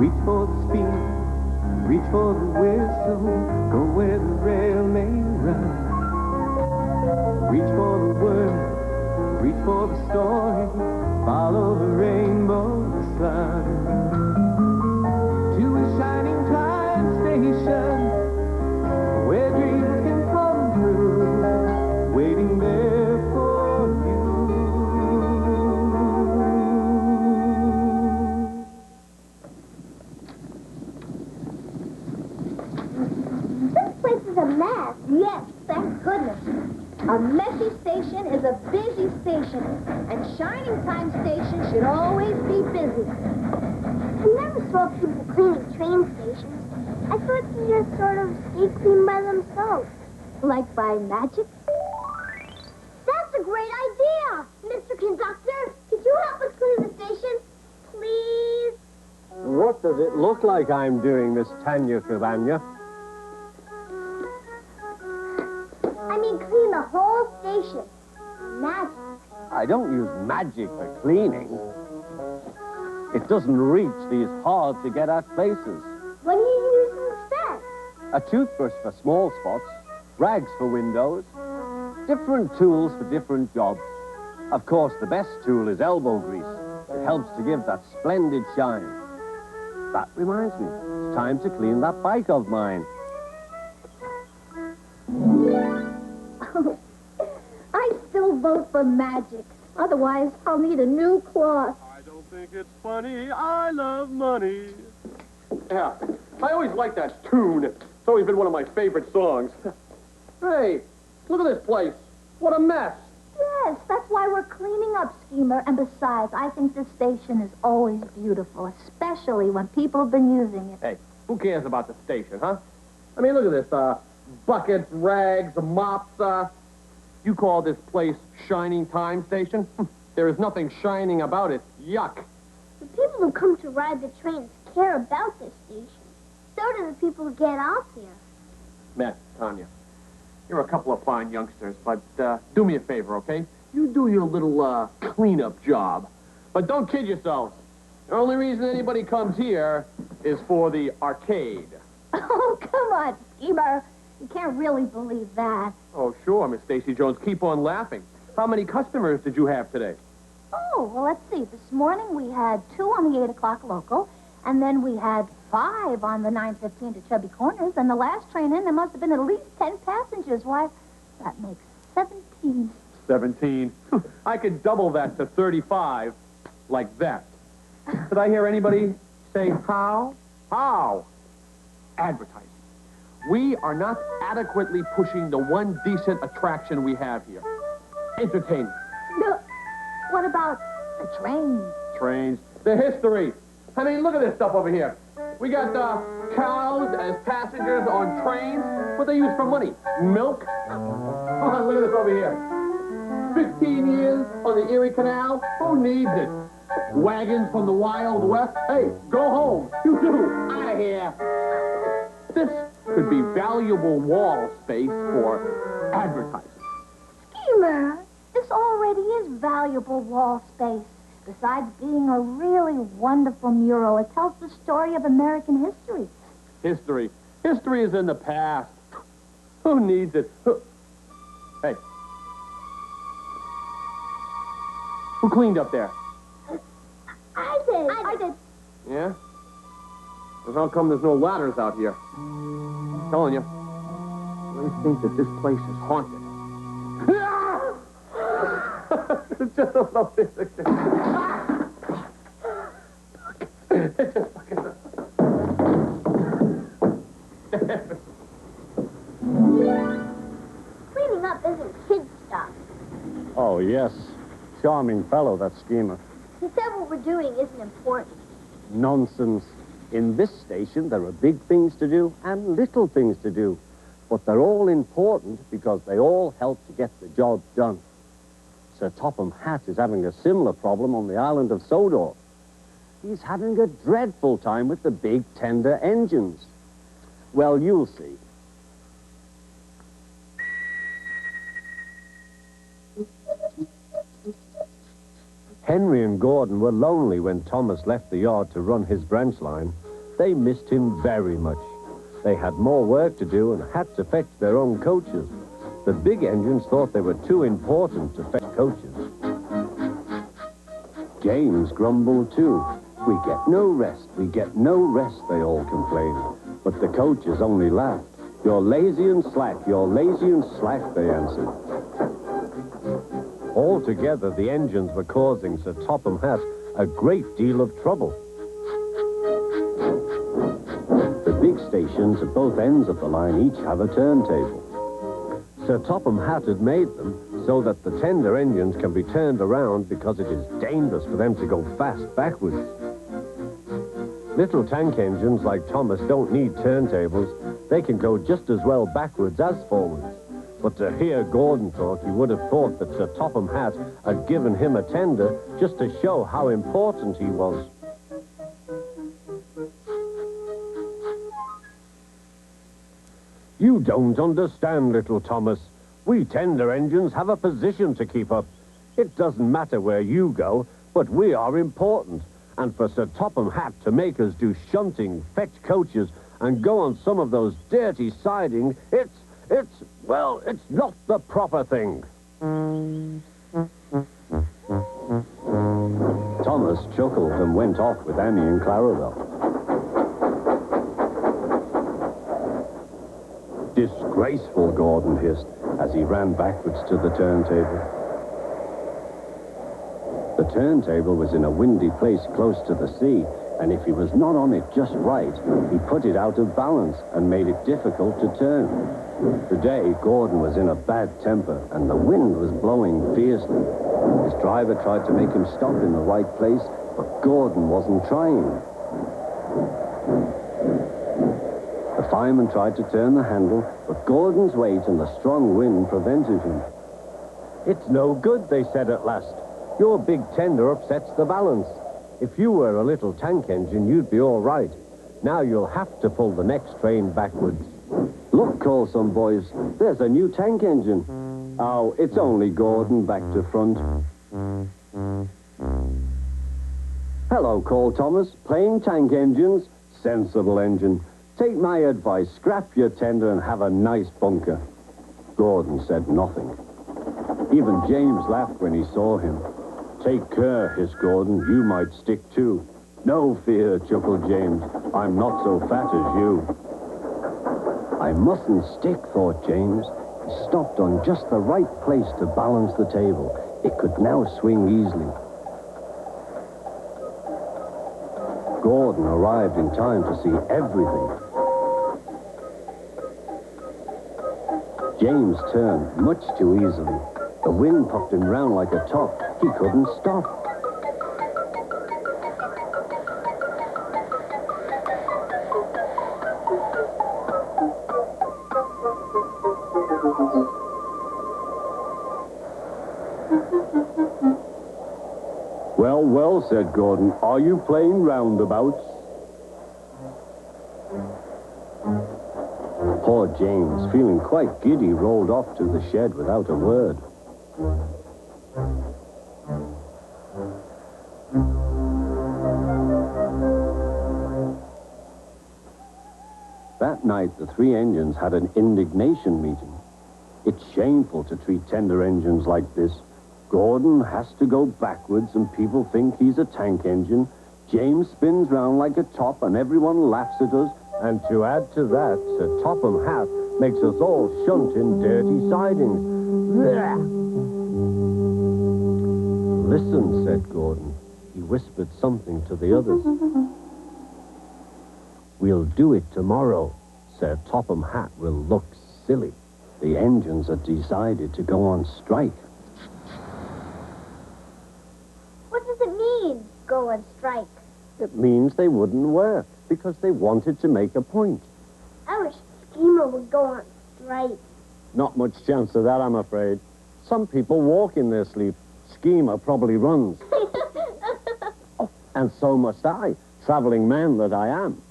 Reach for the speed, reach for the whistle, go where the rail may run. Reach for the word, reach for the story, follow the rainbow, the sun. To a shining time station, where dreams can come true, waiting there for you. This place is a mess. Yes, thank goodness. A messy station is a busy station, and Shining Time Station should always be busy. I never saw people cleaning train stations. I thought they just sort of stay clean by themselves. Like by magic? That's a great idea! Mr. Conductor, could you help us clean the station? Please? What does it look like I'm doing, Miss Tanya Trevanya? I mean, clean the whole station. Magic. I don't use magic for cleaning. It doesn't reach these hard-to-get-at places. What do you use instead? A toothbrush for small spots, rags for windows, different tools for different jobs. Of course, the best tool is elbow grease. It helps to give that splendid shine. That reminds me, it's time to clean that bike of mine. I still vote for magic. Otherwise, I'll need a new cloth. I don't think it's funny. I love money. Yeah, I always liked that tune. It's always been one of my favorite songs. Hey, look at this place. What a mess. Yes, that's why we're cleaning up, Schemer. And besides, I think this station is always beautiful, especially when people have been using it. Hey, who cares about the station, huh? I mean, look at this. Buckets, rags, mops. You call this place Shining Time Station? There is nothing shining about it. Yuck. The people who come to ride the trains care about this station. So do the people who get off here. Matt, Tanya, you're a couple of fine youngsters, but do me a favor, okay? You do your little cleanup job. But don't kid yourselves. The only reason anybody comes here is for the arcade. Oh, come on, Schemer. You can't really believe that. Oh, sure, Miss Stacy Jones. Keep on laughing. How many customers did you have today? Oh, well, let's see. This morning we had 2 on the 8 o'clock local, and then we had 5 on the 9:15 to Chubby Corners, and the last train in, there must have been at least 10 passengers. Why, that makes 17. 17. I could double that to 35, like that. Did I hear anybody say how? How? Advertising. We are not adequately pushing the one decent attraction we have here. Entertainment. No. What about the train? Trains. The history. I mean, look at this stuff over here. We got cows as passengers on trains. What they use for money? Milk? Oh, look at this over here. 15 years on the Erie Canal. Who needs it? Wagons from the Wild West. Hey, go home. You two, out of here. This could be valuable wall space for advertising. Schemer, this already is valuable wall space. Besides being a really wonderful mural, it tells the story of American history. History. History is in the past. Who needs it? Hey. Who cleaned up there? I did. Yeah? Well, how come there's no ladders out here? I'm telling you. I think that this place is haunted. It's just a little bit. It's just fucking... Cleaning up isn't kid stuff. Oh, yes. Charming fellow, that schemer. He said what we're doing isn't important. Nonsense. In this station, there are big things to do and little things to do. But they're all important because they all help to get the job done. Sir Topham Hatt is having a similar problem on the island of Sodor. He's having a dreadful time with the big tender engines. Well, you'll see. Henry and Gordon were lonely when Thomas left the yard to run his branch line, They missed him very much. They had more work to do and had to fetch their own coaches. The big engines thought they were too important to fetch coaches. James grumbled too. We get no rest, we get no rest, they all complained. But the coaches only laughed. You're lazy and slack, you're lazy and slack, they answered. Altogether, the engines were causing Sir Topham Hatt a great deal of trouble. The big stations at both ends of the line each have a turntable. Sir Topham Hatt had made them so that the tender engines can be turned around because it is dangerous for them to go fast backwards. Little tank engines like Thomas don't need turntables. They can go just as well backwards as forwards. But to hear Gordon talk, you would have thought that Sir Topham Hatt had given him a tender just to show how important he was. You don't understand, little Thomas. We tender engines have a position to keep up. It doesn't matter where you go, but we are important. And for Sir Topham Hatt to make us do shunting, fetch coaches, and go on some of those dirty sidings, it's not the proper thing. Thomas chuckled and went off with Annie and Clarabelle. Disgraceful, Gordon hissed as he ran backwards to the turntable. The turntable was in a windy place close to the sea, and if he was not on it just right, he put it out of balance and made it difficult to turn. Today, Gordon was in a bad temper, and the wind was blowing fiercely. His driver tried to make him stop in the right place, but Gordon wasn't trying. The fireman tried to turn the handle, but Gordon's weight and the strong wind prevented him. It's no good, they said at last. Your big tender upsets the balance. If you were a little tank engine, you'd be all right. Now you'll have to pull the next train backwards. Look, called some boys. There's a new tank engine. Oh, it's only Gordon back to front. Hello, called Thomas. Playing tank engines? Sensible engine. Take my advice. Scrap your tender and have a nice bunker. Gordon said nothing. Even James laughed when he saw him. Take care, hissed Gordon. You might stick too. No fear, chuckled James. I'm not so fat as you. I mustn't stick, thought James. He stopped on just the right place to balance the table. It could now swing easily. Gordon arrived in time to see everything. James turned much too easily. The wind puffed him round like a top. He couldn't stop. Well, well, said Gordon. Are you playing roundabouts? Poor James, feeling quite giddy, rolled off to the shed without a word. That night, the three engines had an indignation meeting. It's shameful to treat tender engines like this. Gordon has to go backwards and people think he's a tank engine. James spins round like a top and everyone laughs at us. And to add to that, Sir Topham Hatt makes us all shunt in dirty sidings. Blah! Listen, said Gordon. He whispered something to the others. We'll do it tomorrow. Sir Topham Hatt will look silly. The engines had decided to go on strike. What does it mean, go on strike? It means they wouldn't work because they wanted to make a point. I wish Schemer would go on strike. Not much chance of that, I'm afraid. Some people walk in their sleep. Schemer probably runs. Oh, and so must I, traveling man that I am.